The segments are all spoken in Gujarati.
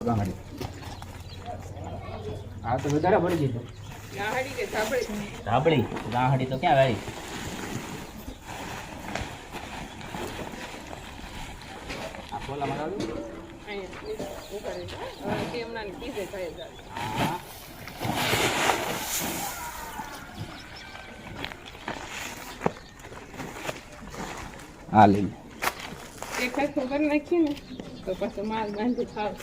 ગાંહડી આ તો વધારે પડી ગઈ. ગાહડી કે ધાબળી? ધાબળી. ગાંહડી તો ક્યાં આવી? આ ખોલામાં લાવ્યું? અહીંયા ઉપાડી દો. હવે કેમનાની કીધે થાય જાય. હા. આ લઈ લે. એક હાથું કરી નાખીએ ને તો પછી માલ બાંધી થાવ.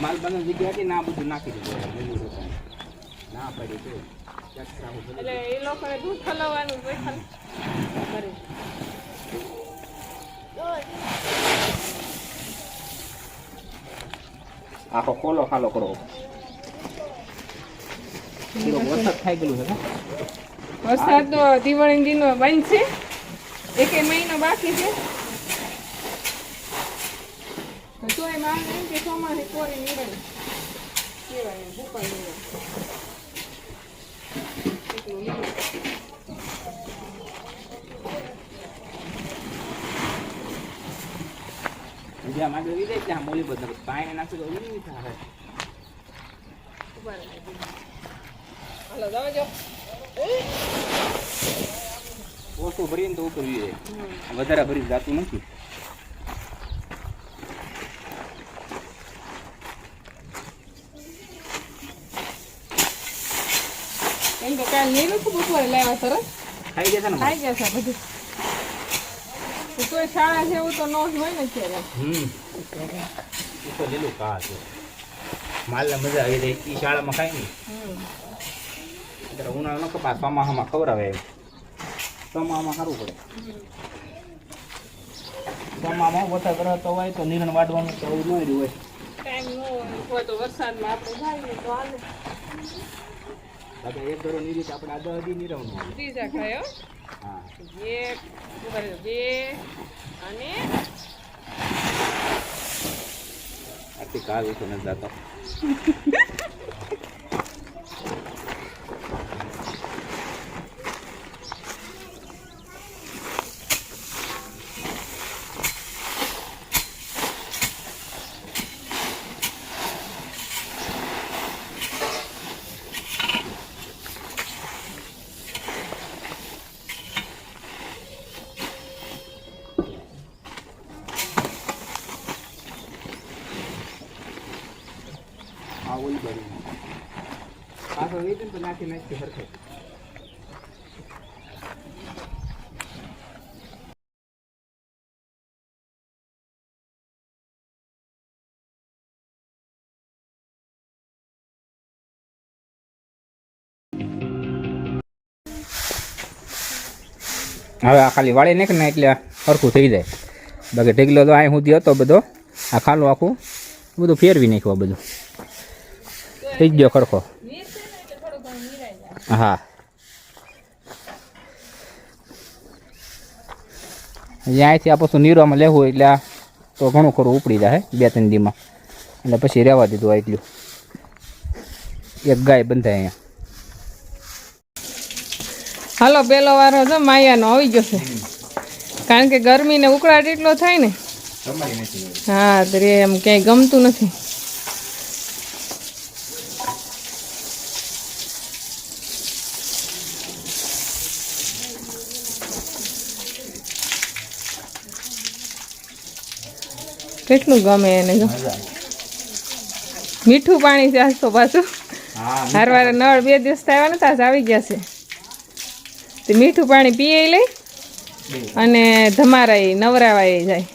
માલ બંધ જગ્યા હતી ને આ બધું નાખી દીધું. ના પડી તો એટલે એ લોકોને દૂધ ખલાવવાનું હોય ખાલી. આખો ખોલો ખાલો કરવો. વરસાદ થઈ ગયેલું છે. વરસાદ તો દિવાળી દિનો બંધ છે. એક મહિનો બાકી છે. તો એ માલ એમ કે ચોમાસે કોરી નીકળે કેવાય ભૂપાઈ નીકળે એટલું લીધું. જ્યાં માંડવી વિદે ત્યાં મોલી બધું પાણી નાખી તો ઉડી થાય. હાલો જાવજો. ઓછું ભરીને તો ઉતરવી જાય. વધારે ભરી જાતું નથી. એમ તો કાલ નીરું ખૂબ બપોરે લાવ્યા સરસ ખાઈ ગયા ને? ખાઈ ગયા છે બધું. કોઈ શાળા જેવું તો ન હોય ને અત્યારે. તો લીલું કા છે. માલને મજા આવી જાય. એ શાળામાં ખાય ને એટલે ઉનાળાનો કપાસ ચોમાસામાં ખવડાવે. ચોમાસામાં સારું પડે. ચોમાસામાં ઓછા કરતો હોય તો નીરણ વાટવાનું તો એવું ન હોય. ટાઈમ ન હોય તો વરસાદમાં આપણે જાય ને તો હાલે. એક દરો નીરી આપણે આ 10 દી નીરવનું આવે. ત્રીજા ખાયો. હા. એક બે અને આથી કાલ ઉઠો નથી જાતો. આ ઓલી બાજુ આ તો વેચન તો નાખી નાખી સરખે. હવે આ ખાલી વાળી નાખ ને એટલે સરખું થઈ જાય. બાકી ઢગલો તો અહીં સુધી હતો બધો. આ ખાલું આખું બધું ફેરવી નાખ્યું. બધું થઈ ગયો ખરખો. હા અહીંયાથી આ પાછું નીરવામાં લેવું એટલે આ તો ઘણું ખરું ઉપડી જાય 2-3 દીમાં. એટલે પછી રહેવા દીધું એટલું. એક ગાય બંધાય અહીંયા. હાલો પેલો વારો તો માયાનો આવી ગયો છે. કારણ કે ગરમીને ઉકળાટ એટલો થાય ને. હા તો એમ ક્યાંય ગમતું નથી. કેટલું ગમે એને. મીઠું પાણી છે આજ તો પાછું. હારવારે નળ 2 દિવસ આવ્યા નતા, આવી ગયા છે. તે મીઠું પાણી પીએ લઈ અને ધમારાય નવરાવાય જાય.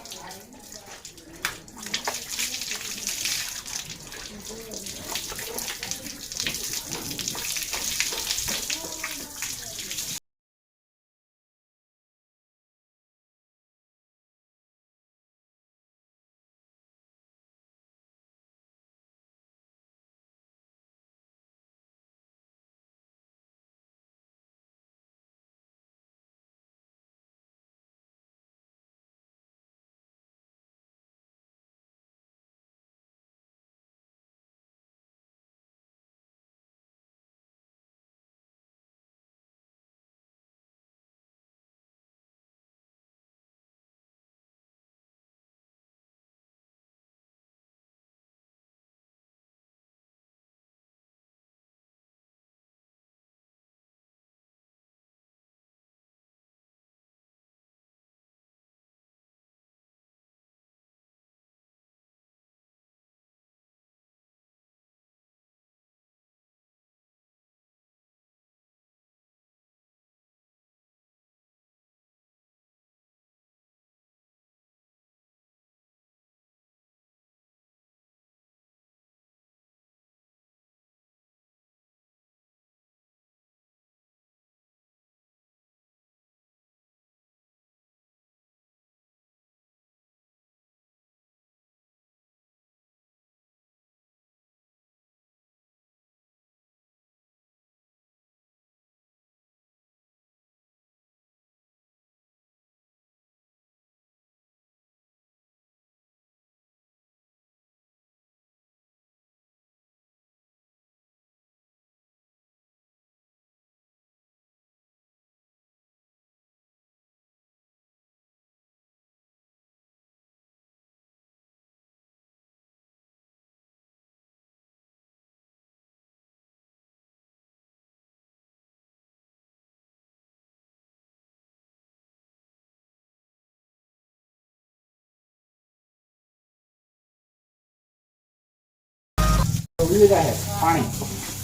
ઉલી જાય પાણી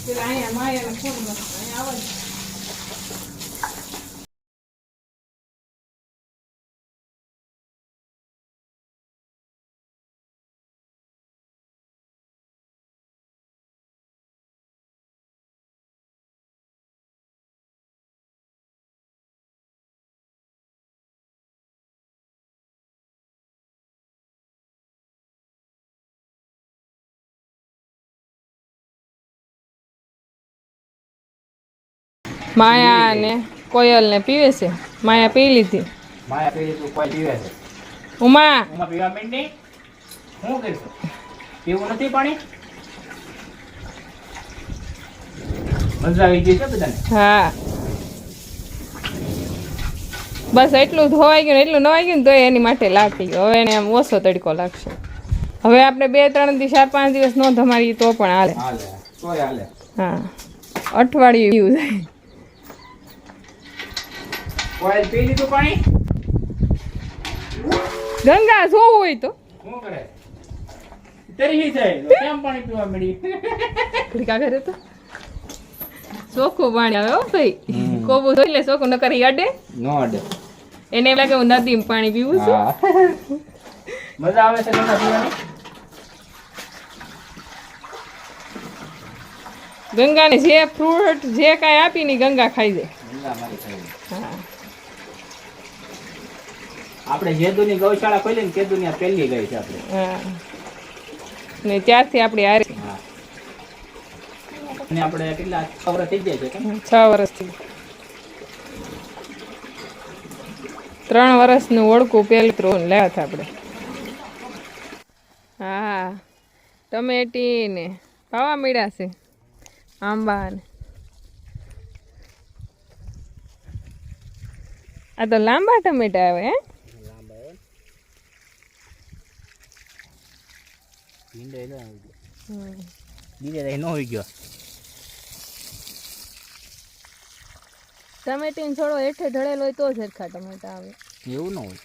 પેલા અહીંયા માયાના ફોનમાં અહીંયા આવે છે. માયા ને કોયલ ને પીવે છે. માયા પી લીધી. માયા પી તું કોઈ પીવે છે ઉમા ઉમા પીવા માંડી શું કરશું પીવું નથી પાણી મજા આવી ગઈ છે બધાને હા બસ એટલું ધોવાઈ ગયું ને એટલું નવાઈ ગયું ને તો એની માટે લાગતી ગયો. હવે એને આમ ઓછો તડકો લાગશે. હવે આપણે 2-3 દિવસ 4-5 દિવસ ન ધમારીએ તો પણ હાલે. હાલે તોય હાલે હા અઠવાડિયું જાય. કોઈ પી લીધું પાણી ગંગા શું હોય તો શું કરે તરી જાય તો કેમ પાણી પીવા મળી ઘડીકા કરે તો ચોખ્ખું પાણી આવે હો ભાઈ. કોબુ જોઈ લે ચોખ્ખું ન કરી અડે નો અડે એને એમ લાગે હું નદીમાં પાણી પીવું છું. મજા આવે છે ગંગા પીવાની ગંગાને જે ફ્રૂટ જે કાંઈ આપીને ગંગા ખાઈ જાય. ગંગા મારી ખાઈ હા આપણે જે દુની ગૌશાળા ખોલી ને તે દુનિયા પહેલી ગઈ છે આપણે હા ને ત્યારથી આપણી હારે હા અને આપણે કેટલા 6 વર્ષ થઈ જાય છે કેમ 6 વર્ષથી 3 વર્ષનું ઓળખું પેલું ત્રોન લાવ્યા હતા આપણે. હા ટમેટી ને પાવા મળ્યા છે આંબા ને આ તો લાંબા ટમેટા આવે હે બીજે રહી ન હોઈ ગયો ટમેટીને છોડો હેઠે ઢળેલો હોય તો ઝરખા ટમેટા આવે. એવું ન હોય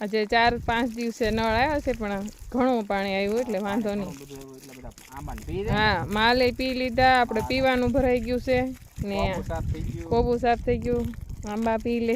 આજે 4-5 દિવસે નળ આવ્યો છે પણ ઘણું પાણી આવ્યું એટલે વાંધો નહીં. હા માલે પી લીધા આપણે પીવાનું ભરાઈ ગયું છે ને કોબુ સાફ થઈ ગયું આંબા પી લે.